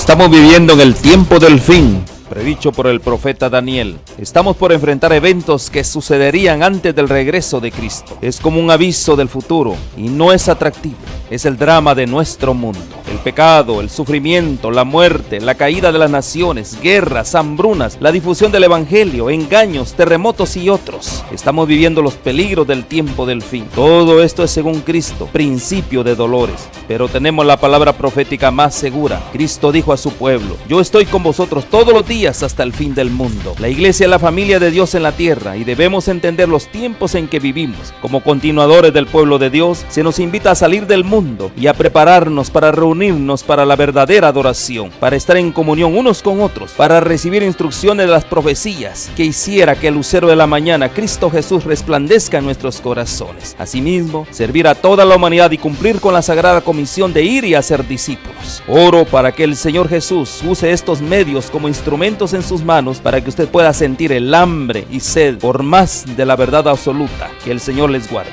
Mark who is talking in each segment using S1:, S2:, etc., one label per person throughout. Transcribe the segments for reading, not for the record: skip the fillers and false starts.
S1: Estamos viviendo en el tiempo del fin, predicho por el profeta Daniel. Estamos por enfrentar eventos que sucederían antes del regreso de Cristo. Es como un aviso del futuro y no es atractivo. Es el drama de nuestro mundo. El pecado, el sufrimiento, la muerte, la caída de las naciones, guerras, hambrunas, la difusión del evangelio, engaños, terremotos y otros. Estamos viviendo los peligros del tiempo del fin. Todo esto es según Cristo, principio de dolores. Pero tenemos la palabra profética más segura. Cristo dijo a su pueblo: yo estoy con vosotros todos los días hasta el fin del mundo. La iglesia es la familia de Dios en la tierra y debemos entender los tiempos en que vivimos. Como continuadores del pueblo de Dios, se nos invita a salir del mundo y a prepararnos para reunirnos para la verdadera adoración, para estar en comunión unos con otros, para recibir instrucciones de las profecías que hiciera que el lucero de la mañana, Cristo Jesús, resplandezca en nuestros corazones. Asimismo, servir a toda la humanidad y cumplir con la sagrada comisión de ir y hacer discípulos. Oro para que el Señor Jesús use estos medios como instrumentos en sus manos para que usted pueda sentir el hambre y sed por más de la verdad absoluta. Que el Señor les guarde.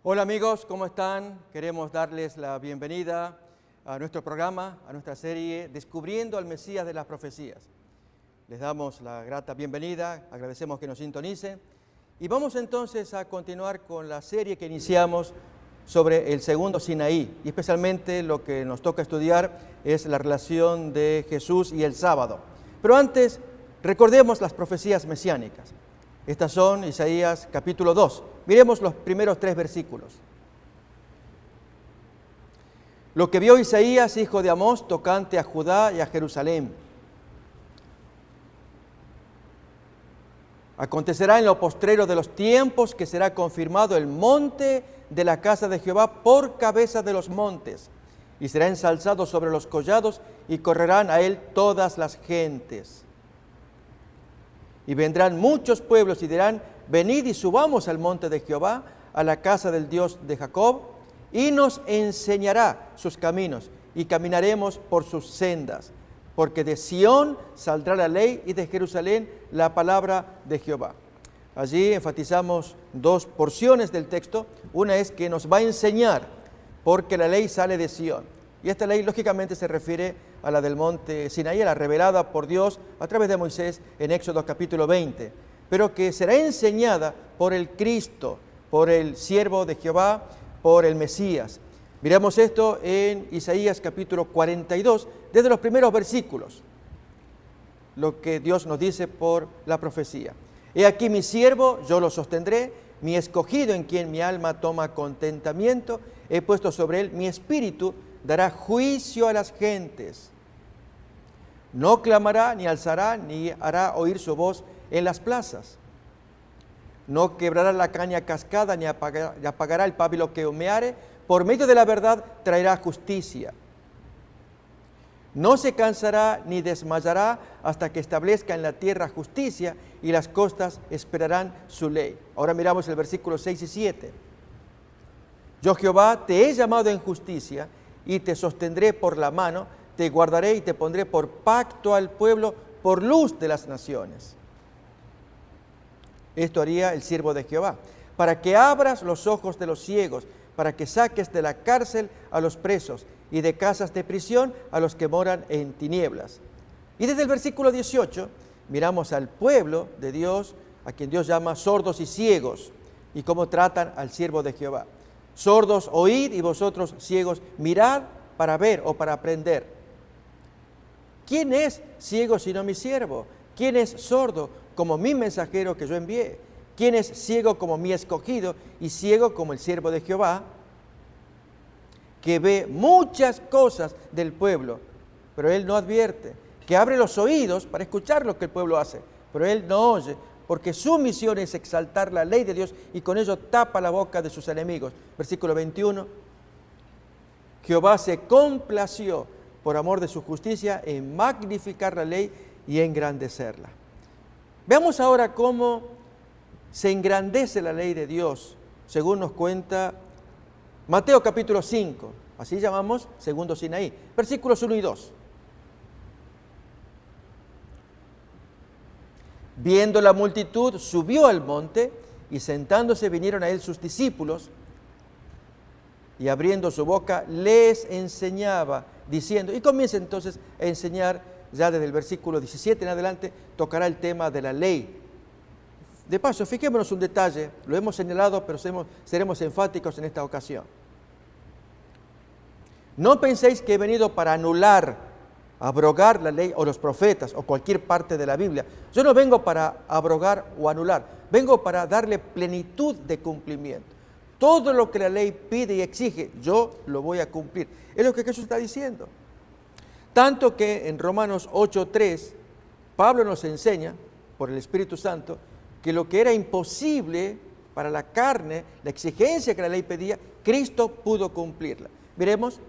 S2: Hola amigos, ¿cómo están? Queremos darles la bienvenida a nuestro programa, a nuestra serie Descubriendo al Mesías de las Profecías. Les damos la grata bienvenida, agradecemos que nos sintonicen y vamos entonces a continuar con la serie que iniciamos sobre el segundo Sinaí, y especialmente lo que nos toca estudiar es la relación de Jesús y el sábado. Pero antes, recordemos las profecías mesiánicas. Estas son Isaías capítulo 2. Miremos los primeros 3 versículos. Lo que vio Isaías, hijo de Amós, tocante a Judá y a Jerusalén. Acontecerá en lo postrero de los tiempos que será confirmado el monte de la casa de Jehová por cabeza de los montes, y será ensalzado sobre los collados, y correrán a él todas las gentes. Y vendrán muchos pueblos y dirán: venid y subamos al monte de Jehová, a la casa del Dios de Jacob, y nos enseñará sus caminos, y caminaremos por sus sendas. Porque de Sión saldrá la ley, y de Jerusalén la palabra de Jehová. Allí enfatizamos 2 porciones del texto. Una es que nos va a enseñar, porque la ley sale de Sión. Y esta ley lógicamente se refiere a la del monte Sinaí, la revelada por Dios a través de Moisés en Éxodo capítulo 20, pero que será enseñada por el Cristo, por el siervo de Jehová, por el Mesías. Miramos esto en Isaías capítulo 42, desde los primeros versículos, lo que Dios nos dice por la profecía. He aquí mi siervo, yo lo sostendré, mi escogido en quien mi alma toma contentamiento, he puesto sobre él mi espíritu, dará juicio a las gentes. No clamará, ni alzará, ni hará oír su voz en las plazas. No quebrará la caña cascada, ni apagará el pábilo que humeare. Por medio de la verdad traerá justicia. No se cansará ni desmayará hasta que establezca en la tierra justicia, y las costas esperarán su ley. Ahora miramos el versículo 6 y 7. Yo Jehová te he llamado en justicia, y te sostendré por la mano, te guardaré y te pondré por pacto al pueblo, por luz de las naciones. Esto haría el siervo de Jehová, para que abras los ojos de los ciegos, para que saques de la cárcel a los presos, y de casas de prisión a los que moran en tinieblas. Y desde el versículo 18 miramos al pueblo de Dios, a quien Dios llama sordos y ciegos, y cómo tratan al siervo de Jehová. Sordos, oíd, y vosotros ciegos, mirad para ver o para aprender. ¿Quién es ciego sino mi siervo? ¿Quién es sordo como mi mensajero que yo envié? ¿Quién es ciego como mi escogido y ciego como el siervo de Jehová, que ve muchas cosas del pueblo, pero él no advierte? Que abre los oídos para escuchar lo que el pueblo hace, pero él no oye, porque su misión es exaltar la ley de Dios y con ello tapa la boca de sus enemigos. Versículo 21. Jehová se complació por amor de su justicia en magnificar la ley y engrandecerla. Veamos ahora cómo se engrandece la ley de Dios, según nos cuenta Mateo capítulo 5, así llamamos segundo Sinaí, versículos 1 y 2. Viendo la multitud, subió al monte, y sentándose vinieron a él sus discípulos, y abriendo su boca les enseñaba, diciendo, y comienza entonces a enseñar, ya desde el versículo 17 en adelante, tocará el tema de la ley. De paso, fijémonos un detalle, lo hemos señalado, pero seremos enfáticos en esta ocasión. No penséis que he venido para anular, abrogar la ley o los profetas o cualquier parte de la Biblia. Yo no vengo para abrogar o anular, vengo para darle plenitud de cumplimiento. Todo lo que la ley pide y exige, yo lo voy a cumplir. Es lo que Jesús está diciendo. Tanto que en Romanos 8:3, Pablo nos enseña, por el Espíritu Santo, que lo que era imposible para la carne, la exigencia que la ley pedía, Cristo pudo cumplirla. Miremos,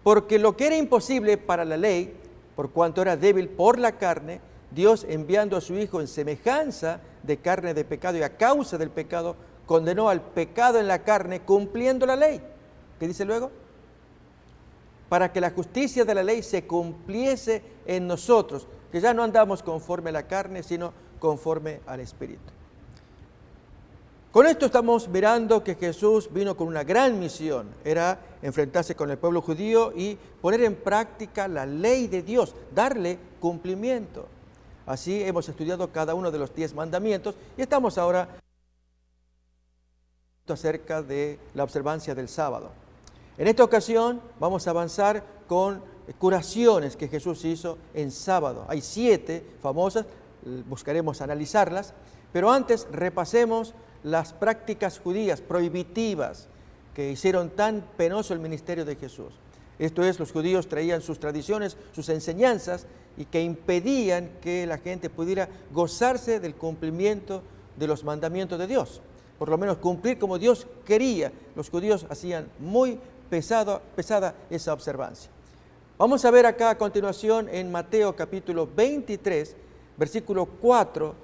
S2: porque lo que era imposible para la ley, por cuanto era débil por la carne, Dios enviando a su Hijo en semejanza de carne de pecado y a causa del pecado, condenó al pecado en la carne cumpliendo la ley. ¿Qué dice luego? Para que la justicia de la ley se cumpliese en nosotros, que ya no andamos conforme a la carne, sino conforme al Espíritu. Con esto estamos mirando que Jesús vino con una gran misión, era enfrentarse con el pueblo judío y poner en práctica la ley de Dios, darle cumplimiento. Así hemos estudiado cada uno de los 10 mandamientos y estamos ahora acerca de la observancia del sábado. En esta ocasión vamos a avanzar con curaciones que Jesús hizo en sábado. Hay 7 famosas, buscaremos analizarlas, pero antes repasemos las prácticas judías prohibitivas que hicieron tan penoso el ministerio de Jesús. Esto es, los judíos traían sus tradiciones, sus enseñanzas y que impedían que la gente pudiera gozarse del cumplimiento de los mandamientos de Dios. Por lo menos cumplir como Dios quería. Los judíos hacían muy pesada esa observancia. Vamos a ver acá a continuación en Mateo capítulo 23, versículo 4,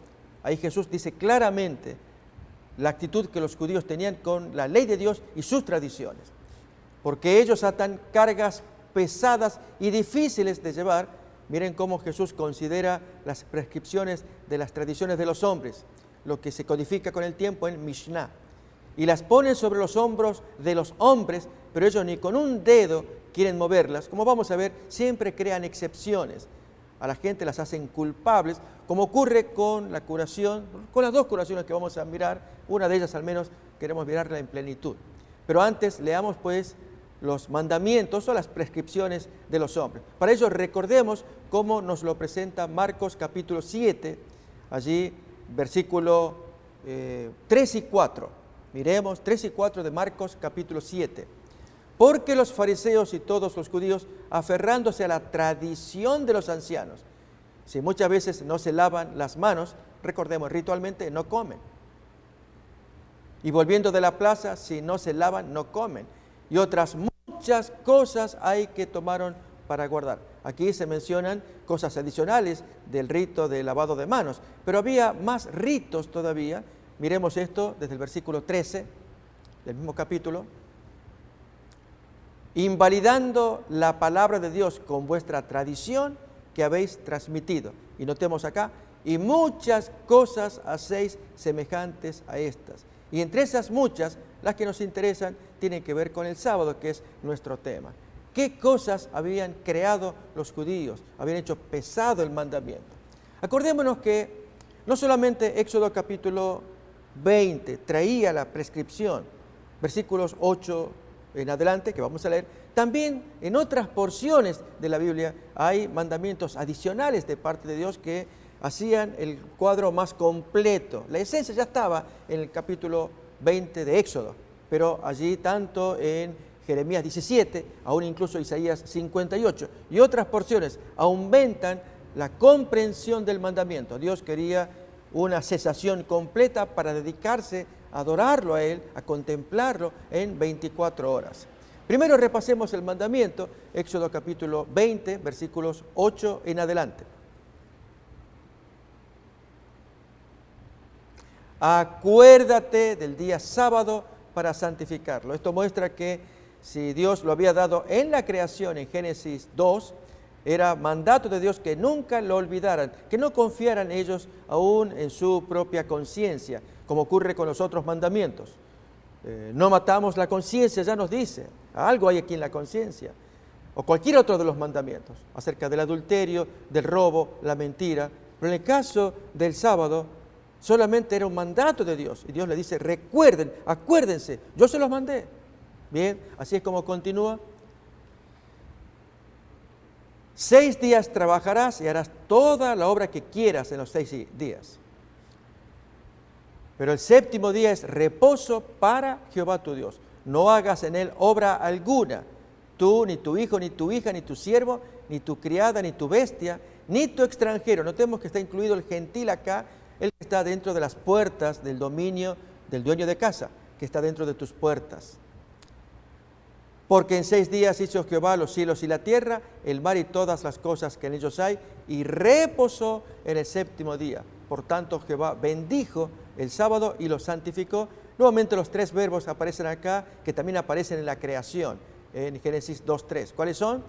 S2: ahí Jesús dice claramente la actitud que los judíos tenían con la ley de Dios y sus tradiciones. Porque ellos atan cargas pesadas y difíciles de llevar. Miren cómo Jesús considera las prescripciones de las tradiciones de los hombres, lo que se codifica con el tiempo en Mishnah, y las ponen sobre los hombros de los hombres, pero ellos ni con un dedo quieren moverlas. Como vamos a ver, siempre crean excepciones. A la gente las hacen culpables, como ocurre con la curación, con las 2 curaciones que vamos a mirar, una de ellas al menos queremos mirarla en plenitud. Pero antes leamos pues los mandamientos o las prescripciones de los hombres. Para ello recordemos cómo nos lo presenta Marcos capítulo 7, allí versículo 3 y 4. Miremos 3 y 4 de Marcos capítulo 7. Porque los fariseos y todos los judíos, aferrándose a la tradición de los ancianos, si muchas veces no se lavan las manos, recordemos, ritualmente no comen. Y volviendo de la plaza, si no se lavan, no comen. Y otras muchas cosas hay que tomaron para guardar. Aquí se mencionan cosas adicionales del rito de lavado de manos, pero había más ritos todavía. Miremos esto desde el versículo 13 del mismo capítulo. Invalidando la palabra de Dios con vuestra tradición que habéis transmitido. Y notemos acá, y muchas cosas hacéis semejantes a estas. Y entre esas muchas, las que nos interesan, tienen que ver con el sábado, que es nuestro tema. ¿Qué cosas habían creado los judíos? Habían hecho pesado el mandamiento. Acordémonos que no solamente Éxodo capítulo 20 traía la prescripción, versículos 8 en adelante, que vamos a leer, también en otras porciones de la Biblia hay mandamientos adicionales de parte de Dios que hacían el cuadro más completo. La esencia ya estaba en el capítulo 20 de Éxodo, pero allí tanto en Jeremías 17, aún incluso Isaías 58 y otras porciones aumentan la comprensión del mandamiento. Dios quería una cesación completa para dedicarse a adorarlo a Él, a contemplarlo en 24 horas. Primero repasemos el mandamiento, Éxodo capítulo 20, versículos 8 en adelante. Acuérdate del día sábado para santificarlo. Esto muestra que si Dios lo había dado en la creación en Génesis 2, era mandato de Dios que nunca lo olvidaran, que no confiaran ellos aún en su propia conciencia, como ocurre con los otros mandamientos. no matamos, la conciencia ya nos dice, algo hay aquí en la conciencia. O cualquier otro de los mandamientos, acerca del adulterio, del robo, la mentira. Pero en el caso del sábado, solamente era un mandato de Dios. Y Dios le dice, recuerden, acuérdense, yo se los mandé. Bien, así es como continúa. 6 días trabajarás y harás toda la obra que quieras en los 6 días. Pero el 7º día es reposo para Jehová tu Dios. No hagas en él obra alguna. Tú, ni tu hijo, ni tu hija, ni tu siervo, ni tu criada, ni tu bestia, ni tu extranjero. Notemos que está incluido el gentil acá, el que está dentro de las puertas del dominio del dueño de casa, que está dentro de tus puertas. Porque en 6 días hizo Jehová los cielos y la tierra, el mar y todas las cosas que en ellos hay, y reposó en el 7º día. Por tanto, Jehová bendijo el sábado y lo santificó. Nuevamente los 3 verbos aparecen acá, que también aparecen en la creación, en Génesis 2:3. ¿Cuáles son?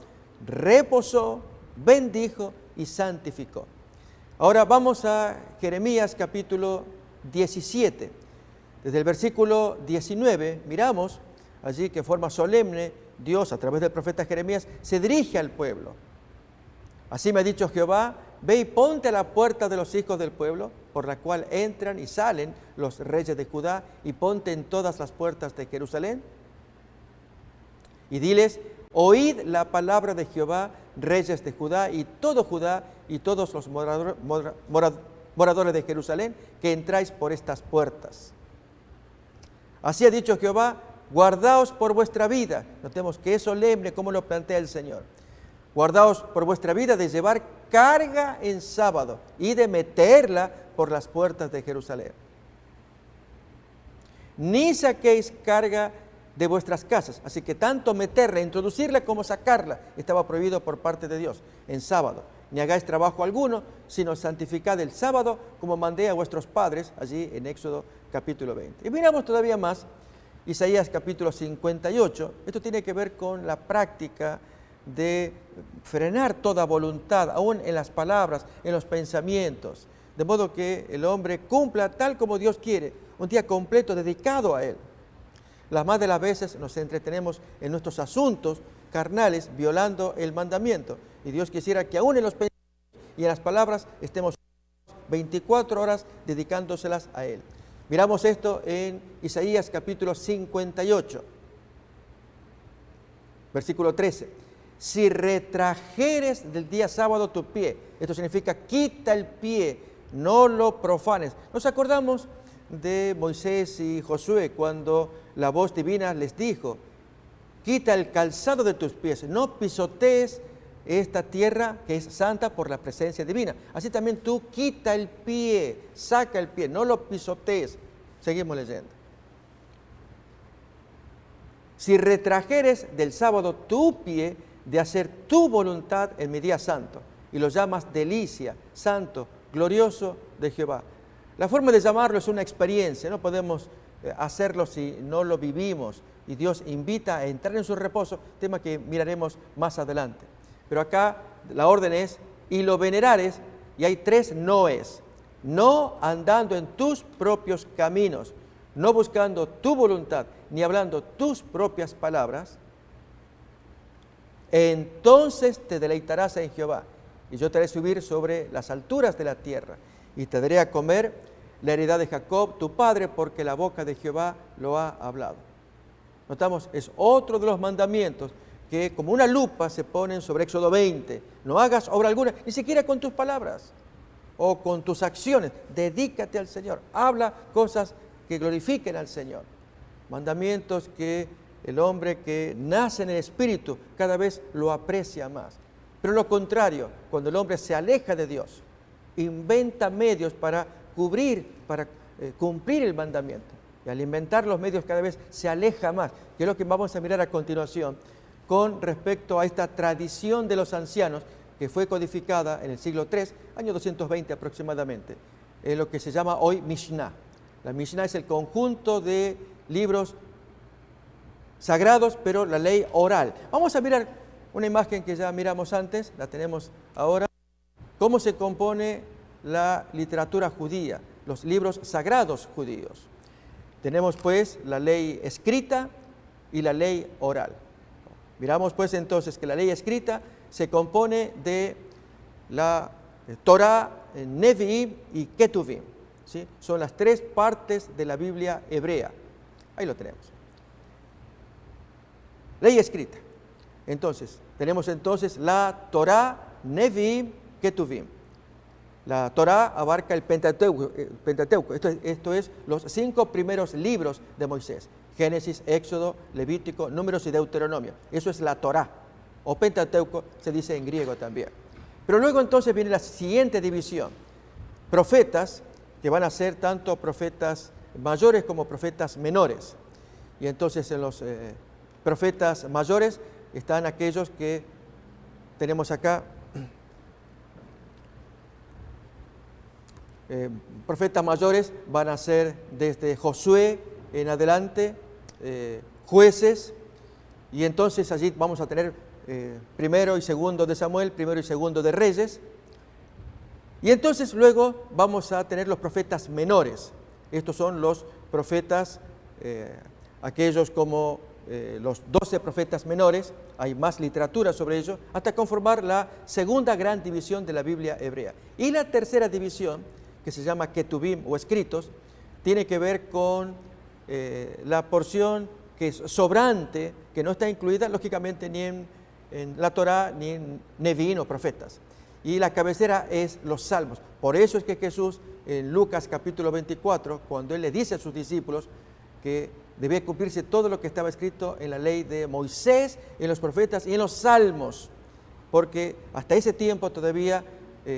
S2: Reposó, bendijo y santificó. Ahora vamos a Jeremías capítulo 17. Desde el versículo 19 miramos allí que en forma solemne Dios, a través del profeta Jeremías, se dirige al pueblo. Así me ha dicho Jehová, ve y ponte a la puerta de los hijos del pueblo, por la cual entran y salen los reyes de Judá, y ponte en todas las puertas de Jerusalén. Y diles, oíd la palabra de Jehová, reyes de Judá, y todos los moradores de Jerusalén, que entráis por estas puertas. Así ha dicho Jehová, guardaos por vuestra vida. Notemos que es solemne como lo plantea el Señor. Guardaos por vuestra vida de llevar carga en sábado y de meterla por las puertas de Jerusalén. Ni saquéis carga de vuestras casas. Así que tanto meterla, introducirla como sacarla estaba prohibido por parte de Dios en sábado. Ni hagáis trabajo alguno, sino santificad el sábado como mandé a vuestros padres allí en Éxodo capítulo 20. Y miramos todavía más Isaías capítulo 58. Esto tiene que ver con la práctica de frenar toda voluntad, aún en las palabras, en los pensamientos, de modo que el hombre cumpla tal como Dios quiere, un día completo dedicado a Él. Las más de las veces nos entretenemos en nuestros asuntos carnales, violando el mandamiento. Y Dios quisiera que aún en los pensamientos y en las palabras estemos 24 horas dedicándoselas a Él. Miramos esto en Isaías capítulo 58, versículo 13. Si retrajeres del día sábado tu pie, esto significa quita el pie, no lo profanes. Nos acordamos de Moisés y Josué cuando la voz divina les dijo, quita el calzado de tus pies, no pisotees esta tierra que es santa por la presencia divina. Así también tú quita el pie, saca el pie, no lo pisotees. Seguimos leyendo. Si retrajeres del sábado tu pie de hacer tu voluntad en mi día santo, y lo llamas delicia, santo, glorioso de Jehová. La forma de llamarlo es una experiencia, no podemos hacerlo si no lo vivimos, y Dios invita a entrar en su reposo, tema que miraremos más adelante. Pero acá la orden es, y lo venerares, y hay 3 noes. No andando en tus propios caminos, no buscando tu voluntad, ni hablando tus propias palabras, entonces te deleitarás en Jehová, y yo te haré subir sobre las alturas de la tierra, y te daré a comer la heredad de Jacob, tu padre, porque la boca de Jehová lo ha hablado. Notamos, es otro de los mandamientos que como una lupa se ponen sobre Éxodo 20. No hagas obra alguna, ni siquiera con tus palabras o con tus acciones. Dedícate al Señor. Habla cosas que glorifiquen al Señor. Mandamientos que el hombre que nace en el Espíritu cada vez lo aprecia más. Pero lo contrario, cuando el hombre se aleja de Dios, inventa medios para cumplir el mandamiento. Y al inventar los medios cada vez se aleja más, que es lo que vamos a mirar a continuación con respecto a esta tradición de los ancianos que fue codificada en el siglo III, año 220 aproximadamente, en lo que se llama hoy Mishnah. La Mishnah es el conjunto de libros sagrados, pero la ley oral. Vamos a mirar una imagen que ya miramos antes, la tenemos ahora, cómo se compone la literatura judía, los libros sagrados judíos. Tenemos pues la ley escrita y la ley oral. Miramos pues entonces que la ley escrita se compone de la Torá, Nevi'im y Ketuvim, ¿sí? Son las tres partes de la Biblia hebrea. Ahí lo tenemos. Ley escrita. Entonces, tenemos entonces la Torá, Nevi'im, Ketuvim. La Torá abarca el Pentateuco. Esto es los 5 primeros libros de Moisés. Génesis, Éxodo, Levítico, Números y Deuteronomio. Eso es la Torá, o Pentateuco se dice en griego también. Pero luego entonces viene la siguiente división. Profetas, que van a ser tanto profetas mayores como profetas menores. Y entonces en los profetas mayores están aquellos que tenemos acá. Profetas mayores van a ser desde Josué en adelante, jueces, y entonces allí vamos a tener primero y segundo de Samuel, primero y segundo de Reyes, y entonces luego vamos a tener los profetas menores. Estos son los profetas, aquellos como los 12 profetas menores. Hay más literatura sobre ello, hasta conformar la segunda gran división de la Biblia hebrea. Y la tercera división, que se llama Ketuvim o escritos, tiene que ver con la porción que es sobrante, que no está incluida lógicamente ni en la Torá ni en Nevi'im o profetas. Y la cabecera es los salmos. Por eso es que Jesús en Lucas capítulo 24, cuando Él le dice a sus discípulos que debía cumplirse todo lo que estaba escrito en la ley de Moisés, en los profetas y en los salmos, porque hasta ese tiempo todavía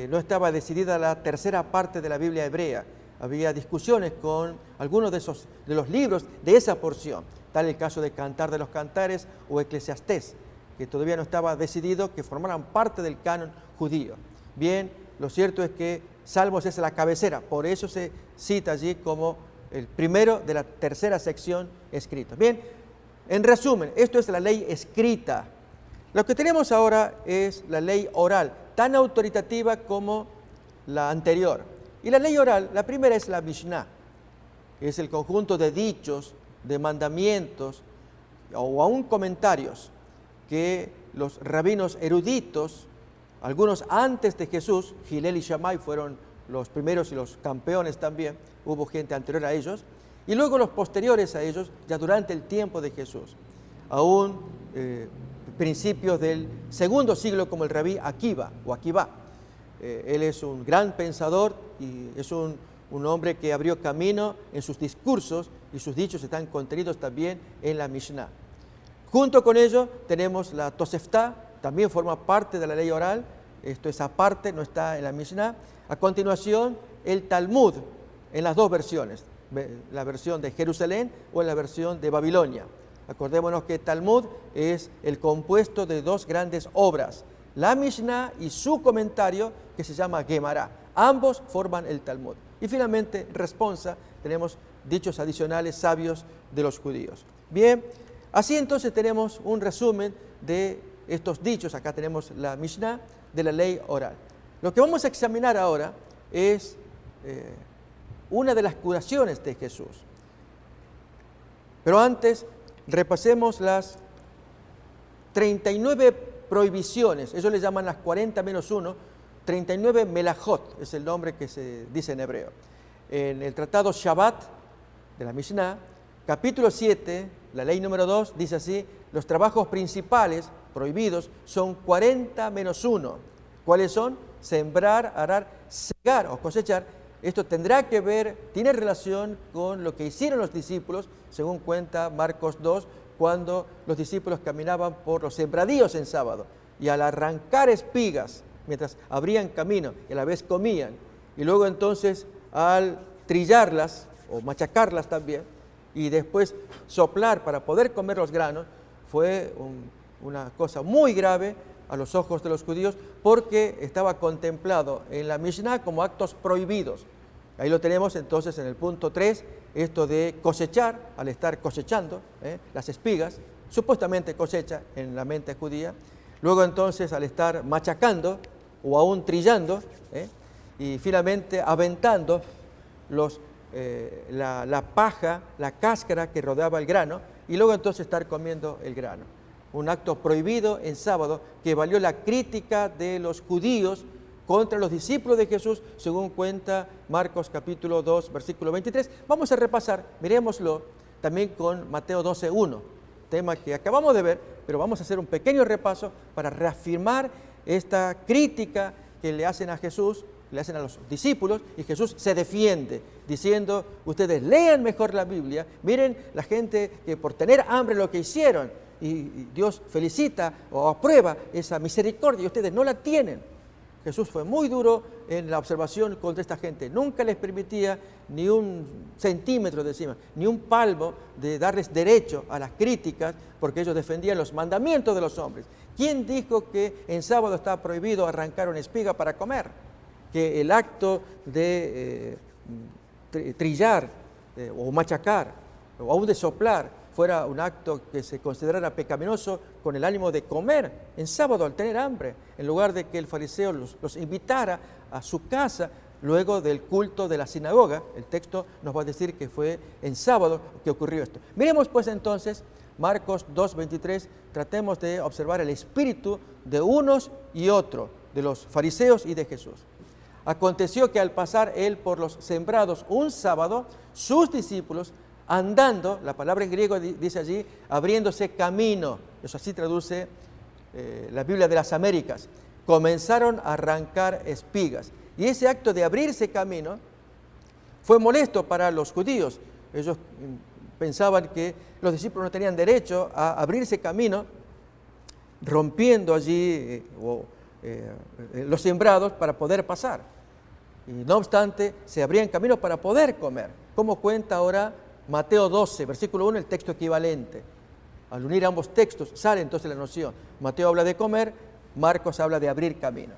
S2: no estaba decidida la tercera parte de la Biblia hebrea. Había discusiones con algunos de los libros de esa porción, tal el caso de Cantar de los Cantares o Eclesiastés, que todavía no estaba decidido que formaran parte del canon judío. Bien, lo cierto es que Salmos es la cabecera, por eso se cita allí como el primero de la tercera sección escrita. Bien, en resumen, esto es la ley escrita. Lo que tenemos ahora es la ley oral, tan autoritativa como la anterior. Y la ley oral, la primera es la Mishnah, que es el conjunto de dichos, de mandamientos o aún comentarios que los rabinos eruditos, algunos antes de Jesús, Hillel y Shammai fueron los primeros y los campeones también, hubo gente anterior a ellos, y luego los posteriores a ellos, ya durante el tiempo de Jesús, aún principios del segundo siglo, como el rabí Akiva o Akivá. Él es un gran pensador y es un hombre que abrió camino en sus discursos, y sus dichos están contenidos también en la Mishnah. Junto con ello tenemos la Toseftá, también forma parte de la ley oral. Esto es aparte, no está en la Mishnah. A continuación, el Talmud, en las dos versiones, la versión de Jerusalén o en la versión de Babilonia. Acordémonos que Talmud es el compuesto de dos grandes obras, la Mishnah y su comentario que se llama Gemara. Ambos forman el Talmud. Y finalmente, responsa, tenemos dichos adicionales sabios de los judíos. Bien, así entonces tenemos un resumen de estos dichos. Acá tenemos la Mishnah de la ley oral. Lo que vamos a examinar ahora es una de las curaciones de Jesús. Pero antes, repasemos las 39 prohibiciones, ellos le llaman las 40 menos 1, 39 melajot, es el nombre que se dice en hebreo. En el tratado Shabbat de la Mishnah, capítulo 7, la ley número 2, dice así: los trabajos principales prohibidos son 40 menos 1. ¿Cuáles son? Sembrar, arar, segar o cosechar. Esto tendrá que ver, tiene relación con lo que hicieron los discípulos, según cuenta Marcos 2, cuando los discípulos caminaban por los sembradíos en sábado, y al arrancar espigas, mientras abrían camino, y a la vez comían, y luego entonces al trillarlas, o machacarlas también, y después soplar para poder comer los granos, fue una cosa muy grave a los ojos de los judíos, porque estaba contemplado en la Mishnah como actos prohibidos. Ahí lo tenemos entonces en el punto 3, esto de cosechar, al estar cosechando las espigas, supuestamente cosecha en la mente judía. Luego entonces al estar machacando o aún trillando, y finalmente aventando los la paja, la cáscara que rodeaba el grano, y luego entonces estar comiendo el grano. Un acto prohibido en sábado que valió la crítica de los judíos contra los discípulos de Jesús, según cuenta Marcos capítulo 2, versículo 23. Vamos a repasar, miremoslo también con Mateo 12:1, tema que acabamos de ver, pero vamos a hacer un pequeño repaso para reafirmar esta crítica que le hacen a Jesús, le hacen a los discípulos, y Jesús se defiende diciendo: ustedes lean mejor la Biblia, miren la gente que por tener hambre lo que hicieron, y Dios felicita o aprueba esa misericordia y ustedes no la tienen. Jesús fue muy duro en la observación contra esta gente. Nunca les permitía ni un centímetro de encima, ni un palmo de darles derecho a las críticas, porque ellos defendían los mandamientos de los hombres. ¿Quién dijo que en sábado está prohibido arrancar una espiga para comer? Que el acto de trillar o machacar o aún de soplar fuera un acto que se considerara pecaminoso con el ánimo de comer en sábado al tener hambre, en lugar de que el fariseo los invitara a su casa luego del culto de la sinagoga. El texto nos va a decir que fue en sábado que ocurrió esto. Miremos pues entonces Marcos 2:23, tratemos de observar el espíritu de unos y otros, de los fariseos y de Jesús. Aconteció que al pasar él por los sembrados un sábado, sus discípulos, andando, la palabra en griego dice allí, abriéndose camino, eso así traduce la Biblia de las Américas, comenzaron a arrancar espigas. Y ese acto de abrirse camino fue molesto para los judíos. Ellos pensaban que los discípulos no tenían derecho a abrirse camino, rompiendo allí los sembrados para poder pasar. Y no obstante, se abrían camino para poder comer, como cuenta ahora Mateo 12, versículo 1, el texto equivalente. Al unir ambos textos sale entonces la noción. Mateo habla de comer, Marcos habla de abrir camino.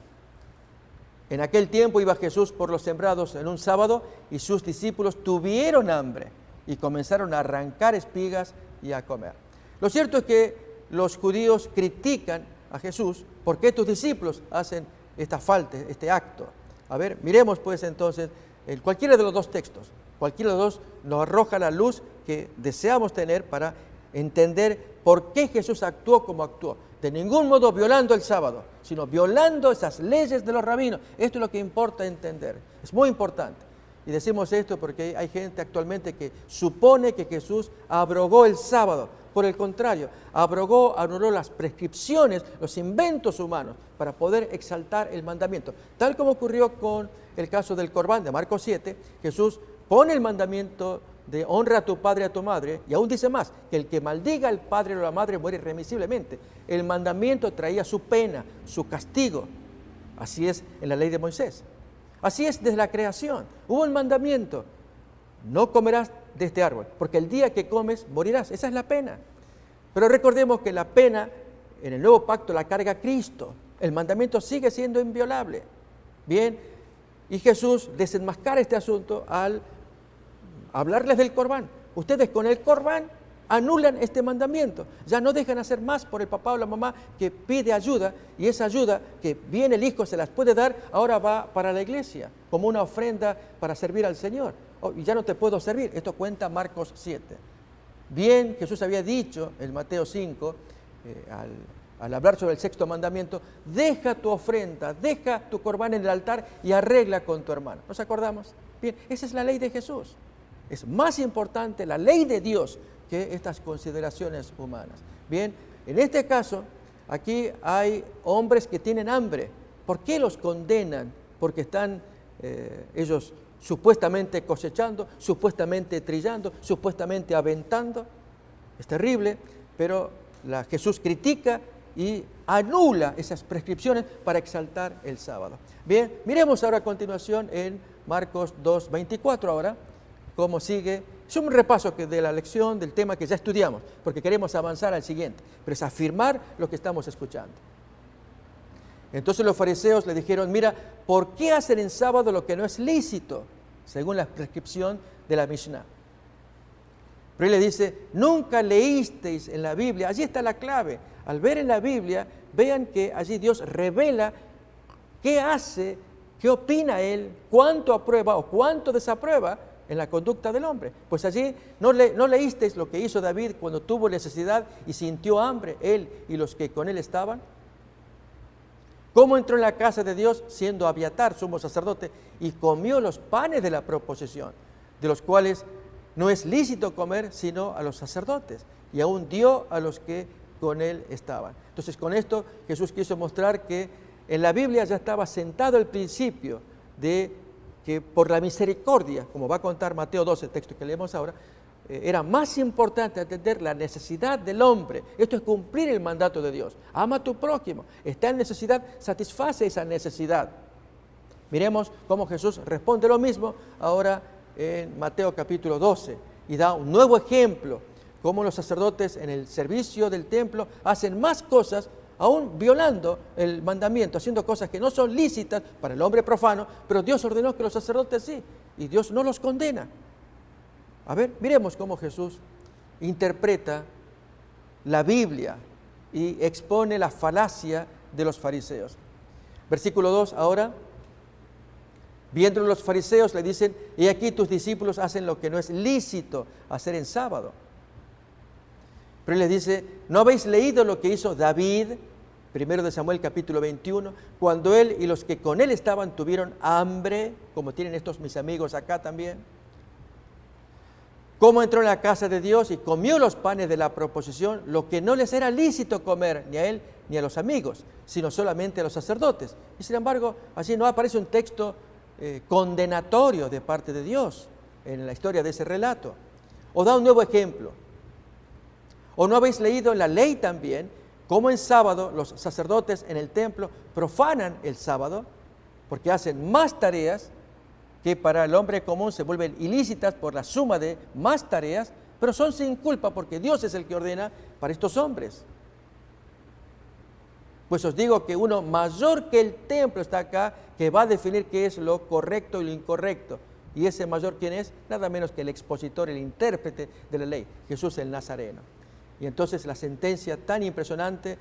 S2: En aquel tiempo iba Jesús por los sembrados en un sábado y sus discípulos tuvieron hambre y comenzaron a arrancar espigas y a comer. Lo cierto es que los judíos critican a Jesús. ¿Por qué tus discípulos hacen esta falta, este acto? A ver, miremos pues entonces cualquiera de los dos textos. Cualquiera de los dos nos arroja la luz que deseamos tener para entender por qué Jesús actuó como actuó. De ningún modo violando el sábado, sino violando esas leyes de los rabinos. Esto es lo que importa entender. Es muy importante. Y decimos esto porque hay gente actualmente que supone que Jesús abrogó el sábado. Por el contrario, anuló las prescripciones, los inventos humanos para poder exaltar el mandamiento. Tal como ocurrió con el caso del Corbán de Marcos 7, Jesús pone el mandamiento de honra a tu padre y a tu madre, y aún dice más, que el que maldiga al padre o la madre muere irremisiblemente. El mandamiento traía su pena, su castigo. Así es en la ley de Moisés. Así es desde la creación. Hubo un mandamiento: no comerás de este árbol, porque el día que comes morirás. Esa es la pena. Pero recordemos que la pena en el nuevo pacto la carga Cristo. El mandamiento sigue siendo inviolable. Bien, y Jesús desenmascara este asunto al hablarles del Corbán. Ustedes con el Corbán anulan este mandamiento. Ya no dejan hacer más por el papá o la mamá que pide ayuda, y esa ayuda que viene el hijo se las puede dar, ahora va para la iglesia como una ofrenda para servir al Señor. Oh, y ya no te puedo servir. Esto cuenta Marcos 7. Bien, Jesús había dicho en Mateo 5, al hablar sobre el sexto mandamiento: deja tu ofrenda, deja tu corbán en el altar y arregla con tu hermano. ¿Nos acordamos? Bien, esa es la ley de Jesús. Es más importante la ley de Dios que estas consideraciones humanas. Bien, en este caso, aquí hay hombres que tienen hambre. ¿Por qué los condenan? Porque están ellos supuestamente cosechando, supuestamente trillando, supuestamente aventando. Es terrible, pero Jesús critica y anula esas prescripciones para exaltar el sábado. Bien, miremos ahora a continuación en Marcos 2:24 ahora, cómo sigue. Es un repaso de la lección del tema que ya estudiamos, porque queremos avanzar al siguiente, pero es afirmar lo que estamos escuchando. Entonces los fariseos le dijeron: mira, ¿por qué hacen en sábado lo que no es lícito, según la prescripción de la Mishnah? Pero él le dice: nunca leísteis en la Biblia. Allí está la clave. Al ver en la Biblia, vean que allí Dios revela qué hace, qué opina Él, cuánto aprueba o cuánto desaprueba en la conducta del hombre. Pues allí no leísteis lo que hizo David cuando tuvo necesidad y sintió hambre, él y los que con él estaban. Cómo entró en la casa de Dios siendo Abiatar, sumo sacerdote, y comió los panes de la proposición, de los cuales no es lícito comer sino a los sacerdotes, y aún dio a los que con él estaban. Entonces, con esto Jesús quiso mostrar que en la Biblia ya estaba sentado el principio de que por la misericordia, como va a contar Mateo 12, el texto que leemos ahora, era más importante atender la necesidad del hombre. Esto es cumplir el mandato de Dios. Ama a tu prójimo. Está en necesidad, satisface esa necesidad. Miremos cómo Jesús responde lo mismo ahora en Mateo capítulo 12 y da un nuevo ejemplo, cómo los sacerdotes en el servicio del templo hacen más cosas, aún violando el mandamiento, haciendo cosas que no son lícitas para el hombre profano, pero Dios ordenó que los sacerdotes sí, y Dios no los condena. A ver, miremos cómo Jesús interpreta la Biblia y expone la falacia de los fariseos. Versículo 2 ahora, viendo los fariseos le dicen, y aquí tus discípulos hacen lo que no es lícito hacer en sábado. Pero él les dice, ¿no habéis leído lo que hizo David, 1 de Samuel capítulo 21, cuando él y los que con él estaban tuvieron hambre, como tienen estos mis amigos acá también? Cómo entró en la casa de Dios y comió los panes de la proposición, lo que no les era lícito comer ni a él ni a los amigos, sino solamente a los sacerdotes. Y sin embargo, allí no aparece un texto condenatorio de parte de Dios en la historia de ese relato. O da un nuevo ejemplo. ¿O no habéis leído en la ley también cómo en sábado los sacerdotes en el templo profanan el sábado porque hacen más tareas que para el hombre común se vuelven ilícitas por la suma de más tareas, pero son sin culpa porque Dios es el que ordena para estos hombres? Pues os digo que uno mayor que el templo está acá, que va a definir qué es lo correcto y lo incorrecto. Y ese mayor, ¿quién es? Nada menos que el expositor, el intérprete de la ley, Jesús el Nazareno. Y entonces la sentencia tan impresionante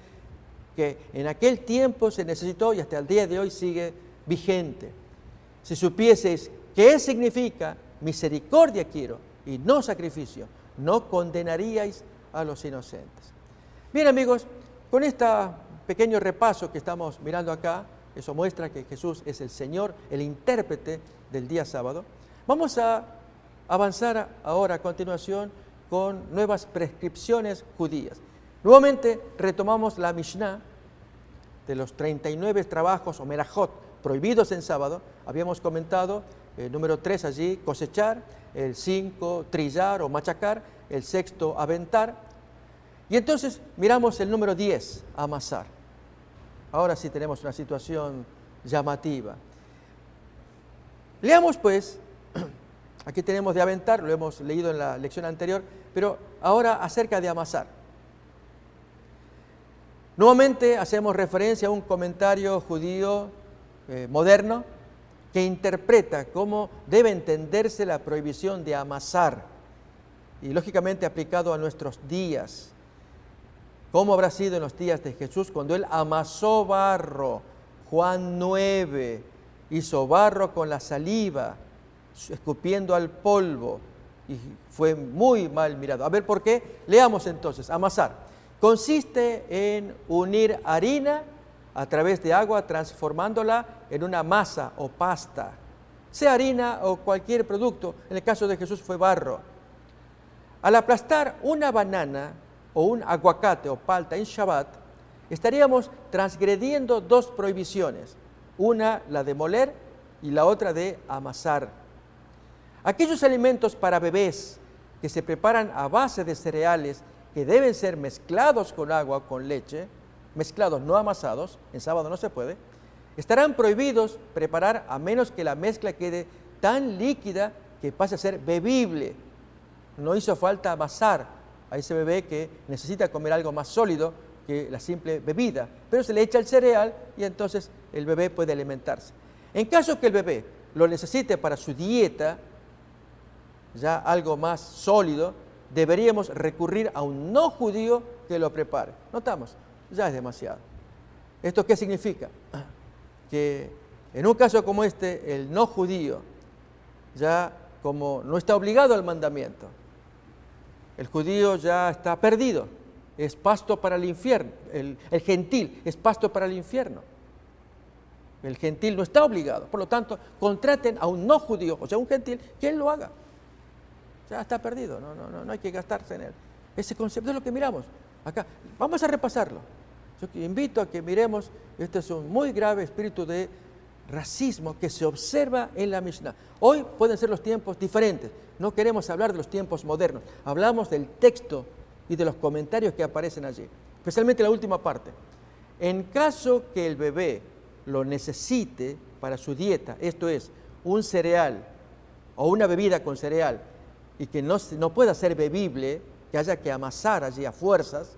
S2: que en aquel tiempo se necesitó y hasta el día de hoy sigue vigente. Si supieseis qué significa misericordia quiero y no sacrificio, no condenaríais a los inocentes. Bien, amigos, con este pequeño repaso que estamos mirando acá, eso muestra que Jesús es el Señor, el intérprete del día sábado. Vamos a avanzar ahora a continuación con nuevas prescripciones judías. Nuevamente retomamos la Mishnah de los 39 trabajos o melajot prohibidos en sábado. Habíamos comentado el número 3 allí, cosechar, el 5, trillar o machacar, el 6, aventar. Y entonces miramos el número 10, amasar. Ahora sí tenemos una situación llamativa. Leamos pues, aquí tenemos de aventar, lo hemos leído en la lección anterior, pero ahora acerca de amasar. Nuevamente hacemos referencia a un comentario judío moderno que interpreta cómo debe entenderse la prohibición de amasar y lógicamente aplicado a nuestros días. ¿Cómo habrá sido en los días de Jesús cuando él amasó barro? Juan 9, hizo barro con la saliva, escupiendo al polvo, y fue muy mal mirado. A ver, ¿por qué? Leamos entonces, amasar. Consiste en unir harina a través de agua, transformándola en una masa o pasta, sea harina o cualquier producto. En el caso de Jesús fue barro. Al aplastar una banana o un aguacate o palta en Shabbat, estaríamos transgrediendo dos prohibiciones, una la de moler y la otra de amasar. Aquellos alimentos para bebés que se preparan a base de cereales que deben ser mezclados con agua o con leche, mezclados no amasados, en sábado no se puede, estarán prohibidos preparar a menos que la mezcla quede tan líquida que pase a ser bebible. No hizo falta amasar a ese bebé que necesita comer algo más sólido que la simple bebida, pero se le echa el cereal y entonces el bebé puede alimentarse. En caso que el bebé lo necesite para su dieta, ya algo más sólido, deberíamos recurrir a un no judío que lo prepare. Notamos, ya es demasiado. ¿Esto qué significa? Que en un caso como este, el no judío ya como no está obligado al mandamiento, el judío ya está perdido, es pasto para el infierno, el gentil es pasto para el infierno. El gentil no está obligado, por lo tanto, contraten a un no judío, o sea, un gentil, que él lo haga. Ya está perdido, no hay que gastarse en él. Ese concepto es lo que miramos acá. Vamos a repasarlo. Yo invito a que miremos, este es un muy grave espíritu de racismo que se observa en la Mishnah. Hoy pueden ser los tiempos diferentes, no queremos hablar de los tiempos modernos, hablamos del texto y de los comentarios que aparecen allí, especialmente la última parte. En caso que el bebé lo necesite para su dieta, esto es, un cereal o una bebida con cereal, y que no pueda ser bebible, que haya que amasar allí a fuerzas,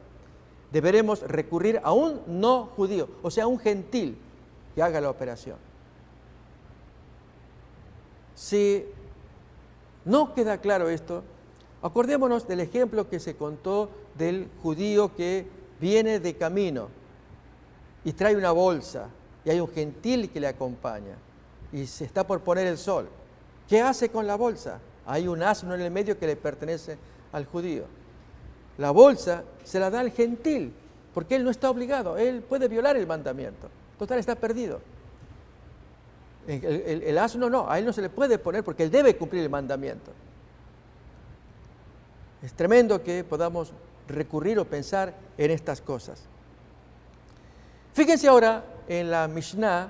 S2: deberemos recurrir a un no judío, o sea, un gentil que haga la operación. Si no queda claro esto, acordémonos del ejemplo que se contó del judío que viene de camino y trae una bolsa y hay un gentil que le acompaña y se está por poner el sol. ¿Qué hace con la bolsa? Hay un asno en el medio que le pertenece al judío. La bolsa se la da al gentil, porque él no está obligado, él puede violar el mandamiento. Total, está perdido. El asno no, a él no se le puede poner porque él debe cumplir el mandamiento. Es tremendo que podamos recurrir o pensar en estas cosas. Fíjense ahora en la Mishnah,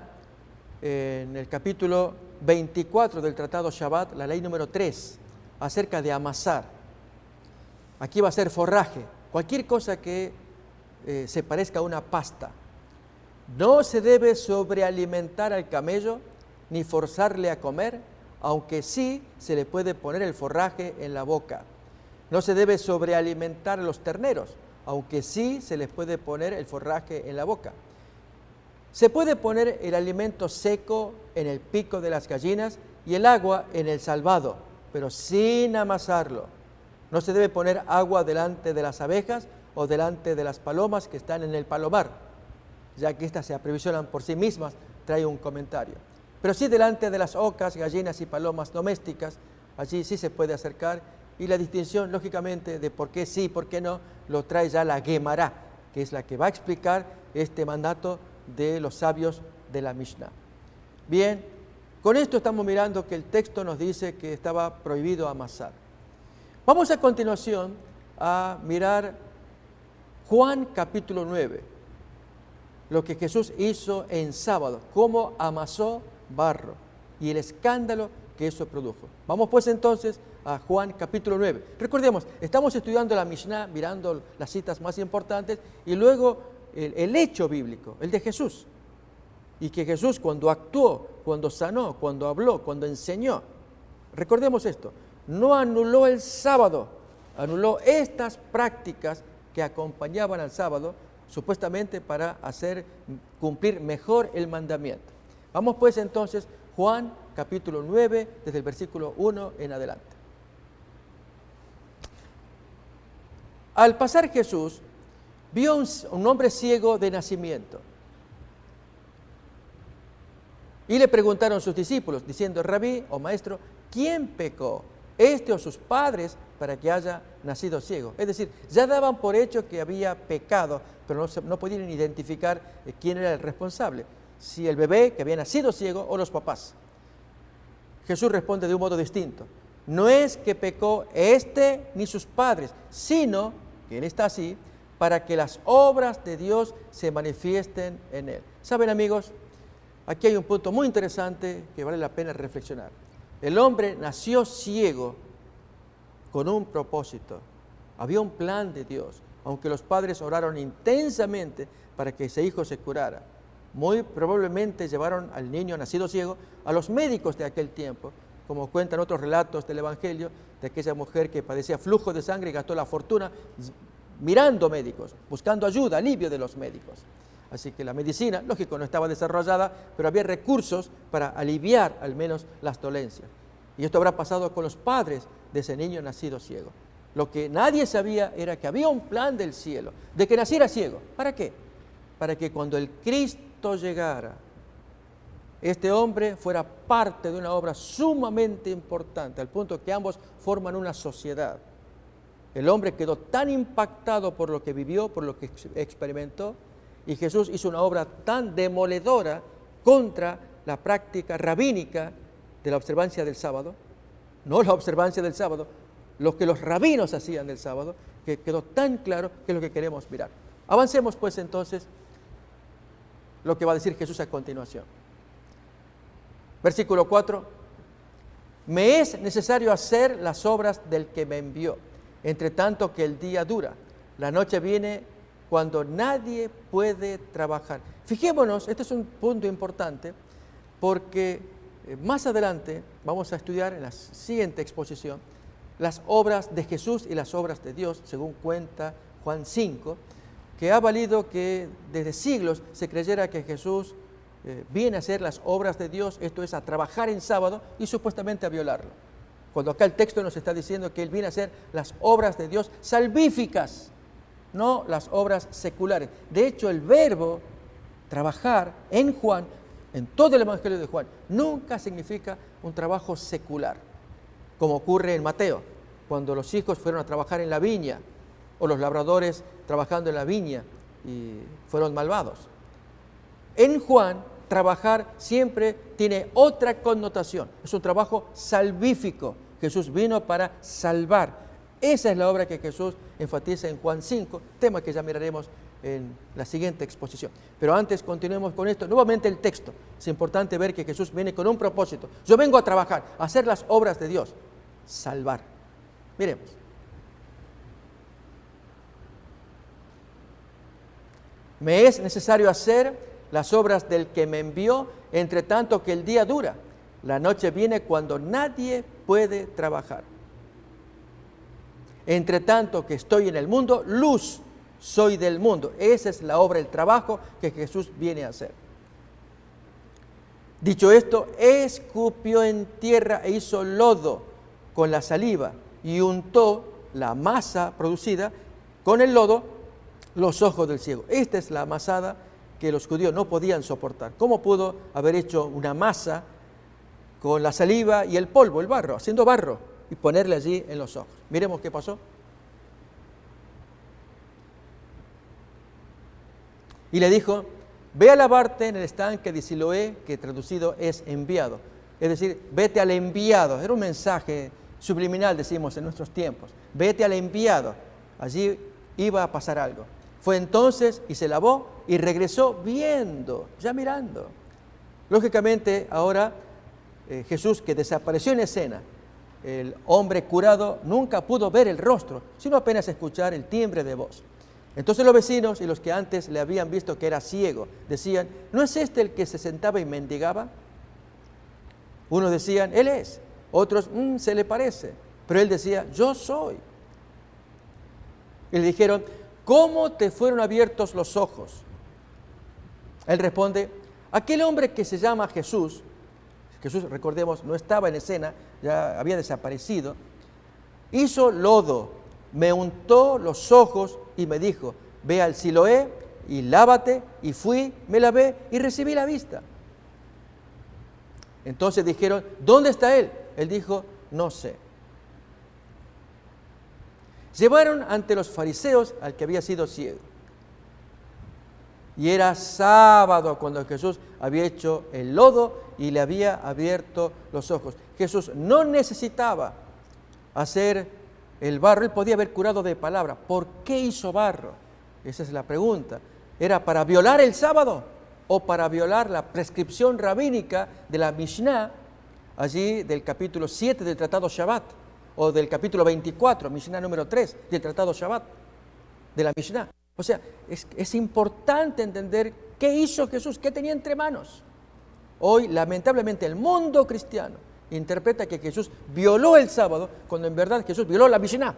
S2: en el capítulo 24 del Tratado Shabbat, la ley número 3, acerca de amasar. Aquí va a ser forraje, cualquier cosa que se parezca a una pasta. No se debe sobrealimentar al camello ni forzarle a comer, aunque sí se le puede poner el forraje en la boca. No se debe sobrealimentar a los terneros, aunque sí se les puede poner el forraje en la boca. Se puede poner el alimento seco en el pico de las gallinas y el agua en el salvado, pero sin amasarlo. No se debe poner agua delante de las abejas o delante de las palomas que están en el palomar, ya que éstas se aprovisionan por sí mismas, trae un comentario. Pero sí delante de las ocas, gallinas y palomas domésticas, allí sí se puede acercar, y la distinción, lógicamente, de por qué sí y por qué no, lo trae ya la Gemara, que es la que va a explicar este mandato de los sabios de la Mishnah. Bien, con esto estamos mirando que el texto nos dice que estaba prohibido amasar. Vamos a continuación a mirar Juan capítulo 9, lo que Jesús hizo en sábado, cómo amasó barro y el escándalo que eso produjo. Vamos pues entonces a Juan capítulo 9. Recordemos, estamos estudiando la Mishnah, mirando las citas más importantes y luego el hecho bíblico, el de Jesús. Y que Jesús cuando actuó, cuando sanó, cuando habló, cuando enseñó, recordemos esto, no anuló el sábado, anuló estas prácticas que acompañaban al sábado, supuestamente para hacer cumplir mejor el mandamiento. Vamos pues entonces, Juan capítulo 9, desde el versículo 1 en adelante. Al pasar Jesús, vio un hombre ciego de nacimiento. Y le preguntaron sus discípulos, diciendo, Rabí o maestro, ¿quién pecó, este o sus padres, para que haya nacido ciego? Es decir, ya daban por hecho que había pecado, pero no podían identificar quién era el responsable, si el bebé que había nacido ciego o los papás. Jesús responde de un modo distinto. No es que pecó este ni sus padres, sino que él está así para que las obras de Dios se manifiesten en él. ¿Saben, amigos? Aquí hay un punto muy interesante que vale la pena reflexionar. El hombre nació ciego con un propósito. Había un plan de Dios, aunque los padres oraron intensamente para que ese hijo se curara. Muy probablemente llevaron al niño nacido ciego a los médicos de aquel tiempo, como cuentan otros relatos del Evangelio, de aquella mujer que padecía flujo de sangre y gastó la fortuna mirando médicos, buscando ayuda, alivio de los médicos. Así que la medicina, lógico, no estaba desarrollada, pero había recursos para aliviar al menos las dolencias. Y esto habrá pasado con los padres de ese niño nacido ciego. Lo que nadie sabía era que había un plan del cielo, de que naciera ciego. ¿Para qué? Para que cuando el Cristo llegara, este hombre fuera parte de una obra sumamente importante, al punto que ambos forman una sociedad. El hombre quedó tan impactado por lo que vivió, por lo que experimentó, y Jesús hizo una obra tan demoledora contra la práctica rabínica de la observancia del sábado, no la observancia del sábado, lo que los rabinos hacían del sábado, que quedó tan claro que es lo que queremos mirar. Avancemos pues entonces lo que va a decir Jesús a continuación. Versículo 4, me es necesario hacer las obras del que me envió, entre tanto que el día dura. La noche viene cuando nadie puede trabajar. Fijémonos, este es un punto importante, porque más adelante vamos a estudiar en la siguiente exposición las obras de Jesús y las obras de Dios, según cuenta Juan 5, que ha valido que desde siglos se creyera que Jesús viene a hacer las obras de Dios, esto es, a trabajar en sábado y supuestamente a violarlo. Cuando acá el texto nos está diciendo que Él viene a hacer las obras de Dios salvíficas, no las obras seculares. De hecho, el verbo trabajar en Juan, en todo el Evangelio de Juan, nunca significa un trabajo secular, como ocurre en Mateo, cuando los hijos fueron a trabajar en la viña, o los labradores trabajando en la viña y fueron malvados. En Juan, trabajar siempre tiene otra connotación, es un trabajo salvífico. Jesús vino para salvar. Esa es la obra que Jesús enfatiza en Juan 5, tema que ya miraremos en la siguiente exposición. Pero antes continuemos con esto. Nuevamente el texto. Es importante ver que Jesús viene con un propósito. Yo vengo a trabajar, a hacer las obras de Dios, salvar. Miremos. Me es necesario hacer las obras del que me envió, entre tanto que el día dura. La noche viene cuando nadie puede trabajar. Entre tanto que estoy en el mundo, luz soy del mundo. Esa es la obra, el trabajo que Jesús viene a hacer. Dicho esto, escupió en tierra e hizo lodo con la saliva y untó la masa producida con el lodo los ojos del ciego. Esta es la amasada que los judíos no podían soportar. ¿Cómo pudo haber hecho una masa con la saliva y el polvo, el barro, haciendo barro y ponerle allí en los ojos? Miremos qué pasó. Y le dijo, ve a lavarte en el estanque de Siloé, que traducido es enviado. Es decir, vete al enviado. Era un mensaje subliminal, decimos en nuestros tiempos. Vete al enviado. Allí iba a pasar algo. Fue entonces y se lavó y regresó viendo, ya mirando. Lógicamente, ahora Jesús, que desapareció en escena, el hombre curado nunca pudo ver el rostro, sino apenas escuchar el timbre de voz. Entonces los vecinos y los que antes le habían visto que era ciego, decían, ¿no es este el que se sentaba y mendigaba? Unos decían, él es. Otros, se le parece. Pero él decía, yo soy. Y le dijeron, ¿cómo te fueron abiertos los ojos? Él responde, aquel hombre que se llama Jesús, Jesús, recordemos, no estaba en escena, ya había desaparecido, hizo lodo, me untó los ojos y me dijo, ve al Siloé y lávate, y fui, me lavé y recibí la vista. Entonces dijeron, ¿dónde está él? Él dijo, no sé. Llevaron ante los fariseos al que había sido ciego. Y era sábado cuando Jesús había hecho el lodo y le había abierto los ojos. Jesús no necesitaba hacer el barro, él podía haber curado de palabra. ¿Por qué hizo barro? Esa es la pregunta. ¿Era para violar el sábado o para violar la prescripción rabínica de la Mishnah, allí del capítulo 7 del Tratado Shabbat, o del capítulo 24, Mishnah número 3 del Tratado Shabbat, de la Mishnah? O sea, es importante entender qué hizo Jesús, qué tenía entre manos. Hoy, lamentablemente, el mundo cristiano interpreta que Jesús violó el sábado, cuando en verdad Jesús violó la Mishnah.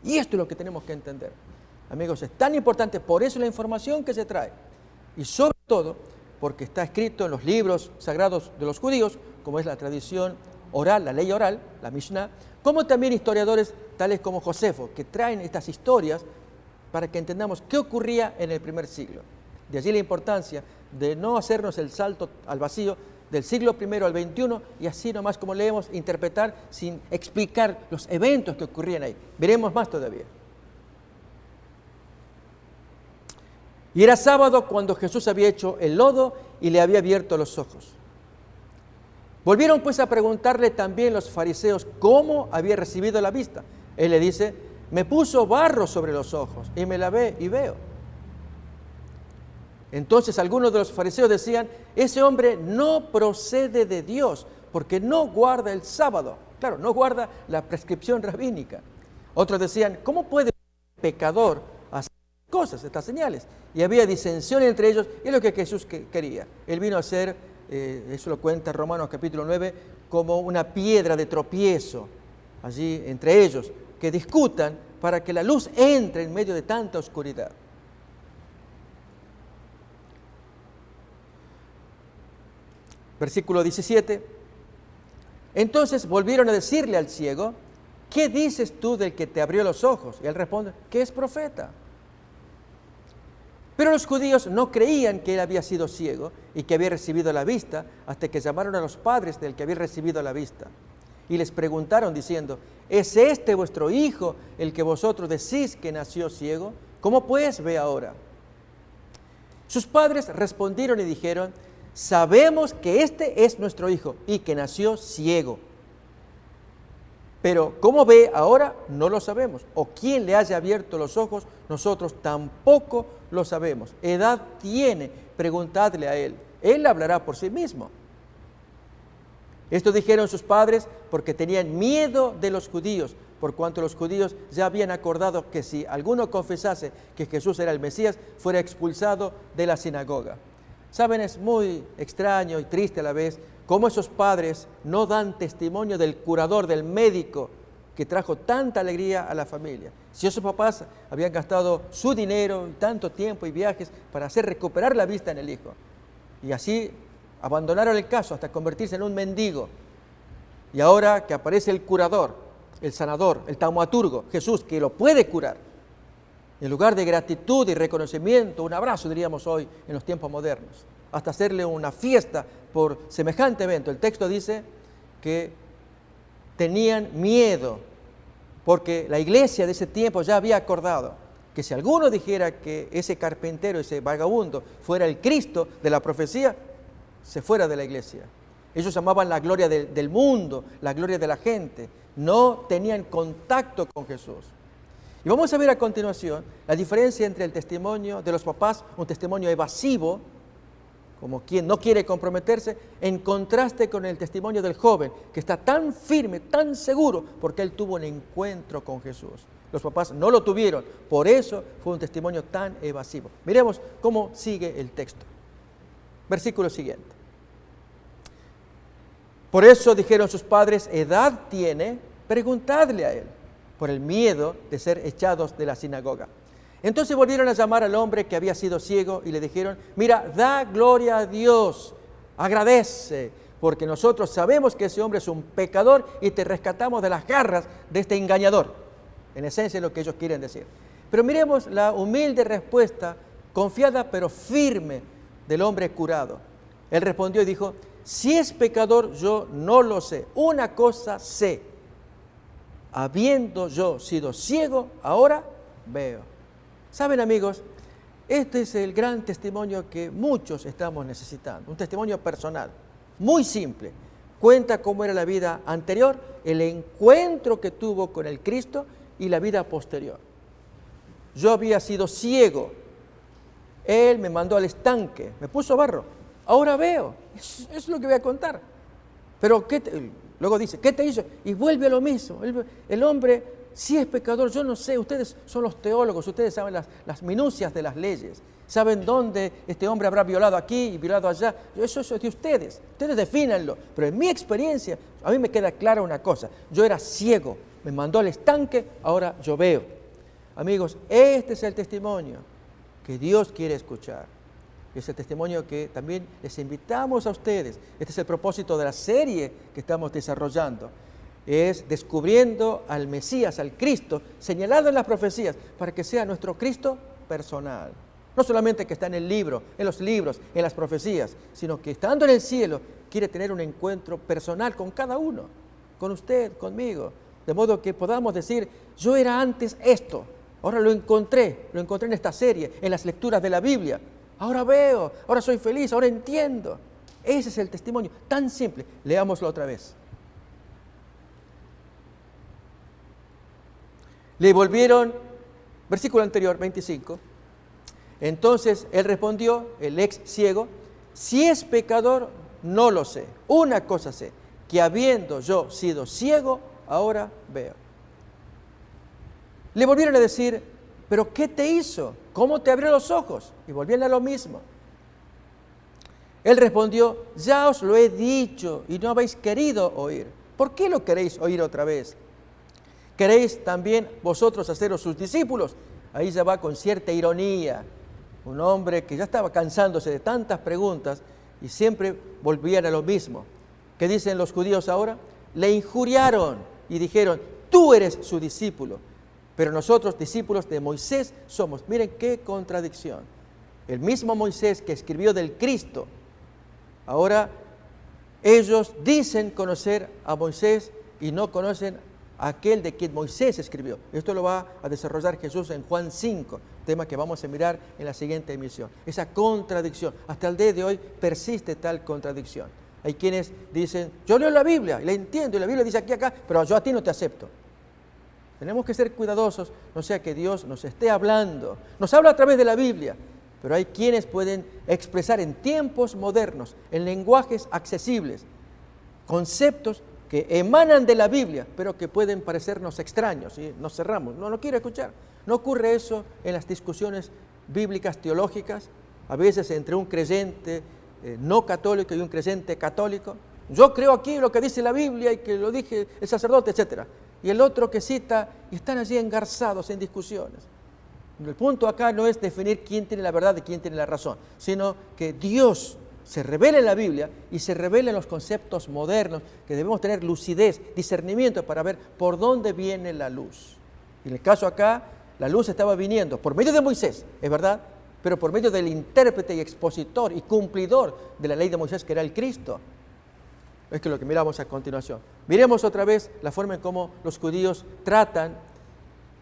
S2: Y esto es lo que tenemos que entender. Amigos, es tan importante, por eso la información que se trae. Y sobre todo, porque está escrito en los libros sagrados de los judíos, como es la tradición oral, la ley oral, la Mishnah, como también historiadores tales como Josefo, que traen estas historias para que entendamos qué ocurría en el primer siglo. De allí la importancia de no hacernos el salto al vacío del siglo I al XXI y así nomás como leemos, interpretar sin explicar los eventos que ocurrían ahí. Veremos más todavía. Y era sábado cuando Jesús había hecho el lodo y le había abierto los ojos. Volvieron pues a preguntarle también los fariseos cómo había recibido la vista. Él le dice, me puso barro sobre los ojos y me lavé y veo. Entonces algunos de los fariseos decían, ese hombre no procede de Dios porque no guarda el sábado. Claro, no guarda la prescripción rabínica. Otros decían, ¿cómo puede un pecador hacer cosas, estas señales? Y había disensión entre ellos y es lo que Jesús quería. Él vino a ser, eso lo cuenta Romanos capítulo 9, como una piedra de tropiezo allí entre ellos, que discutan para que la luz entre en medio de tanta oscuridad. Versículo 17. Entonces volvieron a decirle al ciego, ¿qué dices tú del que te abrió los ojos? Y él responde, que es profeta. Pero los judíos no creían que él había sido ciego y que había recibido la vista hasta que llamaron a los padres del que había recibido la vista. Y les preguntaron diciendo, ¿es este vuestro hijo el que vosotros decís que nació ciego? ¿Cómo pues ve ahora? Sus padres respondieron y dijeron, sabemos que este es nuestro hijo y que nació ciego. Pero cómo ve ahora no lo sabemos. O quién le haya abierto los ojos, nosotros tampoco lo sabemos. Edad tiene, preguntadle a él. Él hablará por sí mismo. Esto dijeron sus padres porque tenían miedo de los judíos, por cuanto los judíos ya habían acordado que si alguno confesase que Jesús era el Mesías, fuera expulsado de la sinagoga. Saben, es muy extraño y triste a la vez cómo esos padres no dan testimonio del curador, del médico que trajo tanta alegría a la familia. Si esos papás habían gastado su dinero y tanto tiempo y viajes para hacer recuperar la vista en el hijo, y así abandonaron el caso hasta convertirse en un mendigo, y ahora que aparece el curador, el sanador, el taumaturgo, Jesús, que lo puede curar, en lugar de gratitud y reconocimiento, un abrazo diríamos hoy en los tiempos modernos, hasta hacerle una fiesta por semejante evento. El texto dice que tenían miedo, porque la iglesia de ese tiempo ya había acordado que si alguno dijera que ese carpintero, ese vagabundo, fuera el Cristo de la profecía, se fuera de la iglesia. Ellos amaban la gloria del mundo, la gloria de la gente, no tenían contacto con Jesús. Y vamos a ver a continuación la diferencia entre el testimonio de los papás, un testimonio evasivo, como quien no quiere comprometerse, en contraste con el testimonio del joven, que está tan firme, tan seguro, porque él tuvo un encuentro con Jesús. Los papás no lo tuvieron, por eso fue un testimonio tan evasivo. Miremos cómo sigue el texto. Versículo siguiente. Por eso dijeron sus padres, edad tiene, preguntadle a él, por el miedo de ser echados de la sinagoga. Entonces volvieron a llamar al hombre que había sido ciego y le dijeron, mira, da gloria a Dios, agradece, porque nosotros sabemos que ese hombre es un pecador y te rescatamos de las garras de este engañador. En esencia es lo que ellos quieren decir. Pero miremos la humilde respuesta, confiada pero firme, del hombre curado. Él respondió y dijo, si es pecador yo no lo sé, una cosa sé, habiendo yo sido ciego, ahora veo. ¿Saben, amigos? Este es el gran testimonio que muchos estamos necesitando, un testimonio personal, muy simple. Cuenta cómo era la vida anterior, el encuentro que tuvo con el Cristo y la vida posterior. Yo había sido ciego, Él me mandó al estanque, me puso barro, ahora veo, eso es lo que voy a contar. Pero luego dice, ¿qué te hizo? Y vuelve a lo mismo. El hombre, si es pecador, yo no sé, ustedes son los teólogos, ustedes saben las minucias de las leyes, saben dónde este hombre habrá violado aquí y violado allá. Eso es de ustedes defínanlo. Pero en mi experiencia, a mí me queda clara una cosa, yo era ciego, me mandó al estanque, ahora yo veo. Amigos, este es el testimonio que Dios quiere escuchar. Es el testimonio que también les invitamos a ustedes. Este es el propósito de la serie que estamos desarrollando. Es descubriendo al Mesías, al Cristo, señalado en las profecías, para que sea nuestro Cristo personal. No solamente que está en el libro, en los libros, en las profecías, sino que estando en el cielo quiere tener un encuentro personal con cada uno, con usted, conmigo, de modo que podamos decir, yo era antes esto, ahora lo encontré en esta serie, en las lecturas de la Biblia, ahora veo, ahora soy feliz, ahora entiendo. Ese es el testimonio, tan simple. Leámoslo otra vez. Le volvieron, versículo anterior, 25. Entonces él respondió, el ex ciego, si es pecador, no lo sé. Una cosa sé, que habiendo yo sido ciego, ahora veo. Le volvieron a decir, ¿pero qué te hizo? ¿Cómo te abrió los ojos? Y volvían a lo mismo. Él respondió, ya os lo he dicho y no habéis querido oír. ¿Por qué lo queréis oír otra vez? ¿Queréis también vosotros haceros sus discípulos? Ahí ya va con cierta ironía. Un hombre que ya estaba cansándose de tantas preguntas y siempre volvían a lo mismo. ¿Qué dicen los judíos ahora? Le injuriaron y dijeron, tú eres su discípulo, pero nosotros discípulos de Moisés somos. Miren qué contradicción. El mismo Moisés que escribió del Cristo, ahora ellos dicen conocer a Moisés y no conocen a aquel de quien Moisés escribió. Esto lo va a desarrollar Jesús en Juan 5, tema que vamos a mirar en la siguiente emisión. Esa contradicción, hasta el día de hoy persiste tal contradicción. Hay quienes dicen, yo leo la Biblia y la entiendo, y la Biblia dice aquí, acá, pero yo a ti no te acepto. Tenemos que ser cuidadosos, no sea que Dios nos esté hablando, nos habla a través de la Biblia, pero hay quienes pueden expresar en tiempos modernos, en lenguajes accesibles, conceptos que emanan de la Biblia, pero que pueden parecernos extraños y nos cerramos. No quiero escuchar. ¿No ocurre eso en las discusiones bíblicas teológicas? A veces entre un creyente no católico y un creyente católico. Yo creo aquí lo que dice la Biblia y que lo dije el sacerdote, etc. Y el otro que cita y están allí engarzados en discusiones. El punto acá no es definir quién tiene la verdad y quién tiene la razón, sino que Dios se revela en la Biblia y se revela en los conceptos modernos, que debemos tener lucidez, discernimiento para ver por dónde viene la luz. Y en el caso acá, la luz estaba viniendo por medio de Moisés, es verdad, pero por medio del intérprete y expositor y cumplidor de la ley de Moisés, que era el Cristo. Es que lo que miramos a continuación. Miremos otra vez la forma en cómo los judíos tratan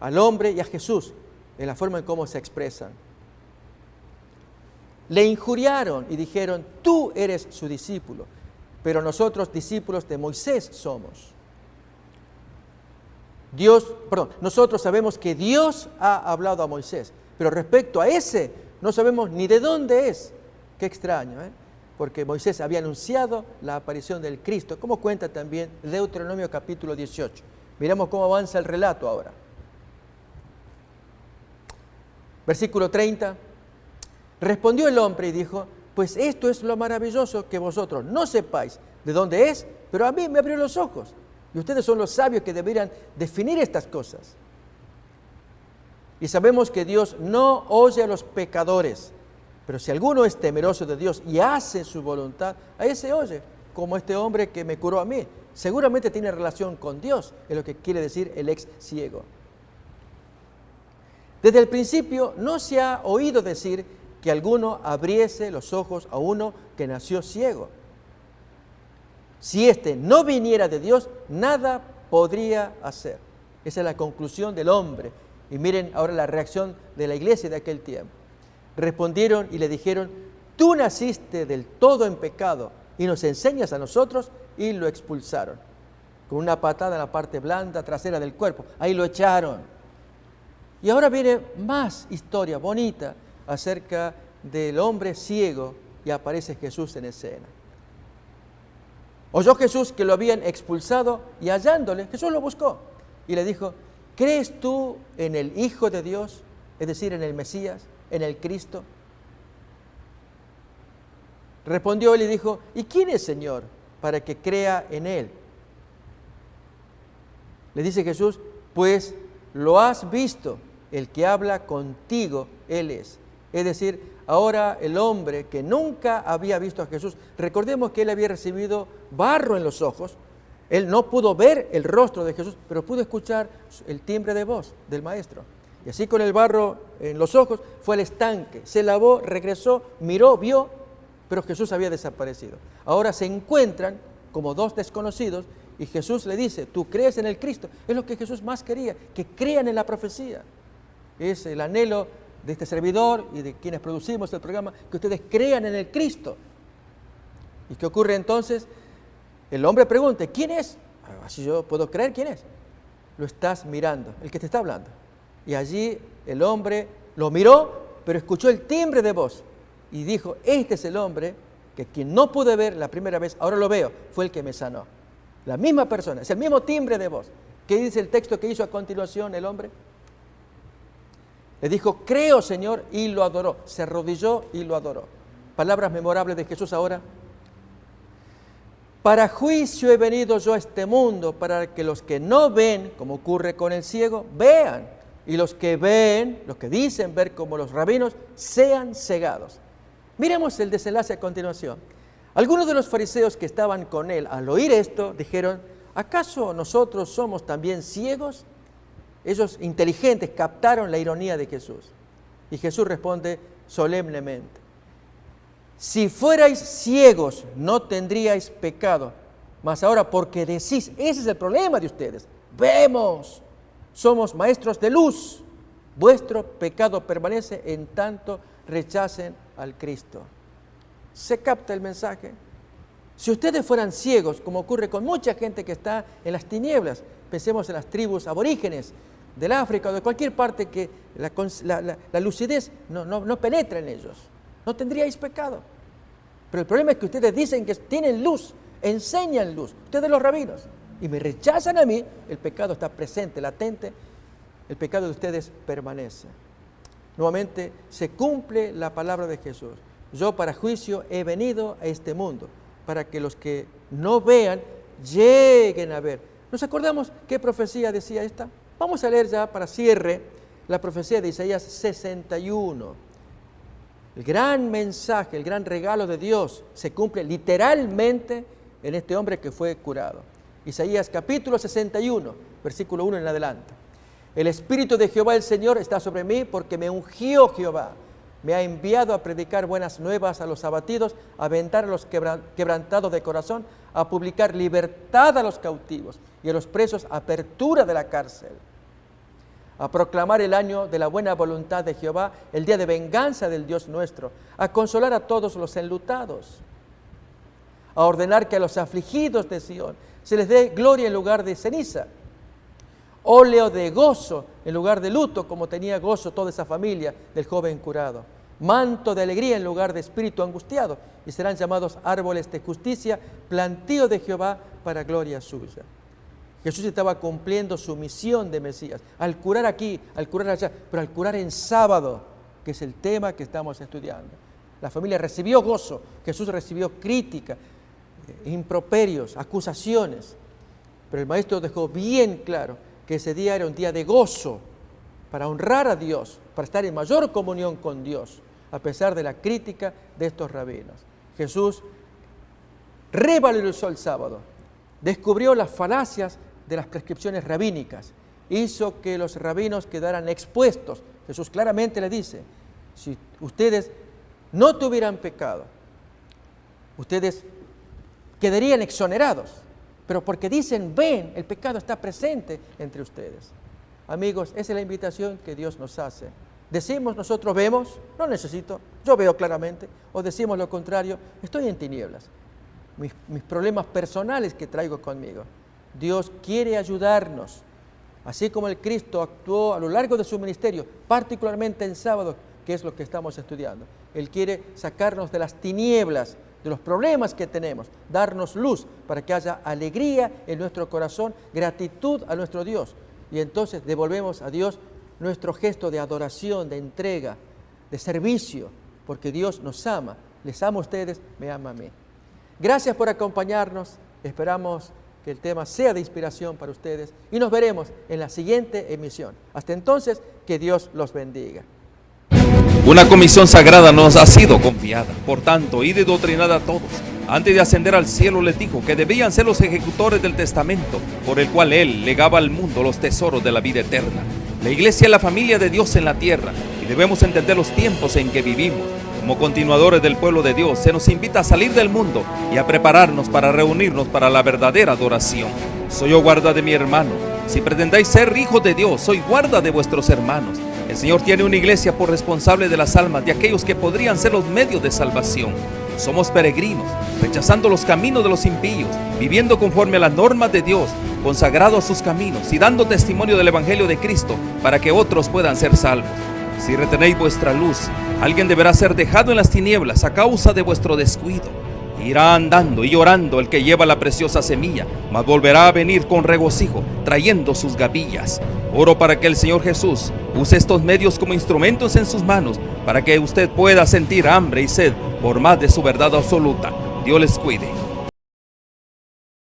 S2: al hombre y a Jesús, en la forma en cómo se expresan. Le injuriaron y dijeron, tú eres su discípulo, pero nosotros discípulos de Moisés somos. Nosotros sabemos que Dios ha hablado a Moisés, pero respecto a ese no sabemos ni de dónde es. Qué extraño, ¿eh? Porque Moisés había anunciado la aparición del Cristo, como cuenta también Deuteronomio capítulo 18. Miremos cómo avanza el relato ahora. Versículo 30. Respondió el hombre y dijo, pues esto es lo maravilloso, que vosotros no sepáis de dónde es, pero a mí me abrió los ojos. Y ustedes son los sabios que deberían definir estas cosas. Y sabemos que Dios no oye a los pecadores, pero si alguno es temeroso de Dios y hace su voluntad, a ese oye, como este hombre que me curó a mí. Seguramente tiene relación con Dios, es lo que quiere decir el ex ciego. Desde el principio no se ha oído decir que alguno abriese los ojos a uno que nació ciego. Si éste no viniera de Dios, nada podría hacer. Esa es la conclusión del hombre. Y miren ahora la reacción de la iglesia de aquel tiempo. Respondieron y le dijeron, tú naciste del todo en pecado y nos enseñas a nosotros, y lo expulsaron. Con una patada en la parte blanda trasera del cuerpo. Ahí lo echaron. Y ahora viene más historia bonita acerca del hombre ciego y aparece Jesús en escena. Oyó Jesús que lo habían expulsado y hallándole, Jesús lo buscó y le dijo, ¿crees tú en el Hijo de Dios? Es decir, en el Mesías, en el Cristo. Respondió él y dijo, ¿y quién es, Señor, para que crea en él? Le dice Jesús, pues lo has visto, el que habla contigo, él es. Es decir, ahora el hombre que nunca había visto a Jesús, recordemos que él había recibido barro en los ojos, él no pudo ver el rostro de Jesús, pero pudo escuchar el timbre de voz del Maestro. Y así con el barro en los ojos fue al estanque, se lavó, regresó, miró, vio, pero Jesús había desaparecido. Ahora se encuentran como dos desconocidos y Jesús le dice, ¿tú crees en el Cristo? Es lo que Jesús más quería, que crean en la profecía. Es el anhelo de este servidor y de quienes producimos el programa, que ustedes crean en el Cristo. ¿Y qué ocurre entonces? El hombre pregunta, ¿quién es? Así yo puedo creer quién es. Lo estás mirando, el que te está hablando. Y allí el hombre lo miró, pero escuchó el timbre de voz y dijo, este es el hombre que quien no pude ver la primera vez, ahora lo veo, fue el que me sanó. La misma persona, es el mismo timbre de voz. ¿Qué dice el texto que hizo a continuación el hombre? Le dijo, creo, Señor, y lo adoró. Se arrodilló y lo adoró. Palabras memorables de Jesús ahora. Para juicio he venido yo a este mundo, para que los que no ven, como ocurre con el ciego, vean. Y los que ven, los que dicen ver como los rabinos, sean cegados. Miremos el desenlace a continuación. Algunos de los fariseos que estaban con él, al oír esto, dijeron, ¿acaso nosotros somos también ciegos? Ellos inteligentes captaron la ironía de Jesús. Y Jesús responde solemnemente, si fuerais ciegos no tendríais pecado, mas ahora porque decís, ese es el problema de ustedes, vemos, somos maestros de luz, vuestro pecado permanece en tanto rechacen al Cristo. ¿Se capta el mensaje? Si ustedes fueran ciegos, como ocurre con mucha gente que está en las tinieblas, pensemos en las tribus aborígenes del África o de cualquier parte que la lucidez no penetra en ellos, no tendríais pecado. Pero el problema es que ustedes dicen que tienen luz, enseñan luz, ustedes los rabinos, y me rechazan a mí, el pecado está presente, latente, el pecado de ustedes permanece. Nuevamente se cumple la palabra de Jesús. Yo para juicio he venido a este mundo, para que los que no vean lleguen a ver. ¿Nos acordamos qué profecía decía esta? Vamos a leer ya para cierre la profecía de Isaías 61. El gran mensaje, el gran regalo de Dios se cumple literalmente en este hombre que fue curado. Isaías capítulo 61, versículo 1 en adelante. El Espíritu de Jehová el Señor está sobre mí porque me ungió Jehová. Me ha enviado a predicar buenas nuevas a los abatidos, a aventar a los quebrantados de corazón, a publicar libertad a los cautivos y a los presos apertura de la cárcel, a proclamar el año de la buena voluntad de Jehová, el día de venganza del Dios nuestro, a consolar a todos los enlutados, a ordenar que a los afligidos de Sión se les dé gloria en lugar de ceniza, óleo de gozo en lugar de luto, como tenía gozo toda esa familia del joven curado, manto de alegría en lugar de espíritu angustiado, y serán llamados árboles de justicia, plantío de Jehová para gloria suya. Jesús estaba cumpliendo su misión de Mesías, al curar aquí, al curar allá, pero al curar en sábado, que es el tema que estamos estudiando. La familia recibió gozo, Jesús recibió crítica, improperios, acusaciones, pero el maestro dejó bien claro que ese día era un día de gozo, para honrar a Dios, para estar en mayor comunión con Dios, a pesar de la crítica de estos rabinos. Jesús revalorizó el sábado, descubrió las falacias de las prescripciones rabínicas, hizo que los rabinos quedaran expuestos. Jesús claramente le dice, si ustedes no tuvieran pecado, ustedes quedarían exonerados, pero porque dicen, ven, el pecado está presente entre ustedes. Amigos, esa es la invitación que Dios nos hace. Decimos, nosotros vemos, no necesito, yo veo claramente, o decimos lo contrario, estoy en tinieblas. Mis problemas personales que traigo conmigo. Dios quiere ayudarnos, así como el Cristo actuó a lo largo de su ministerio, particularmente en sábado, que es lo que estamos estudiando. Él quiere sacarnos de las tinieblas, de los problemas que tenemos, darnos luz para que haya alegría en nuestro corazón, gratitud a nuestro Dios. Y entonces devolvemos a Dios nuestro gesto de adoración, de entrega, de servicio, porque Dios nos ama. Les amo a ustedes, me ama a mí. Gracias por acompañarnos. Esperamos que el tema sea de inspiración para ustedes y nos veremos en la siguiente emisión. Hasta entonces, que Dios los bendiga.
S1: Una comisión sagrada nos ha sido confiada. Por tanto, id y doctrinad a todos. Antes de ascender al cielo les dijo que debían ser los ejecutores del testamento por el cual Él legaba al mundo los tesoros de la vida eterna. La iglesia es la familia de Dios en la tierra y debemos entender los tiempos en que vivimos. Como continuadores del pueblo de Dios, se nos invita a salir del mundo y a prepararnos para reunirnos para la verdadera adoración. Soy yo guarda de mi hermano. Si pretendáis ser hijos de Dios, soy guarda de vuestros hermanos. El Señor tiene una iglesia por responsable de las almas de aquellos que podrían ser los medios de salvación. Somos peregrinos, rechazando los caminos de los impíos, viviendo conforme a las normas de Dios, consagrados a sus caminos y dando testimonio del Evangelio de Cristo para que otros puedan ser salvos. Si retenéis vuestra luz, alguien deberá ser dejado en las tinieblas a causa de vuestro descuido. Irá andando y llorando el que lleva la preciosa semilla, mas volverá a venir con regocijo, trayendo sus gavillas. Oro para que el Señor Jesús use estos medios como instrumentos en sus manos, para que usted pueda sentir hambre y sed por más de su verdad absoluta. Dios les cuide.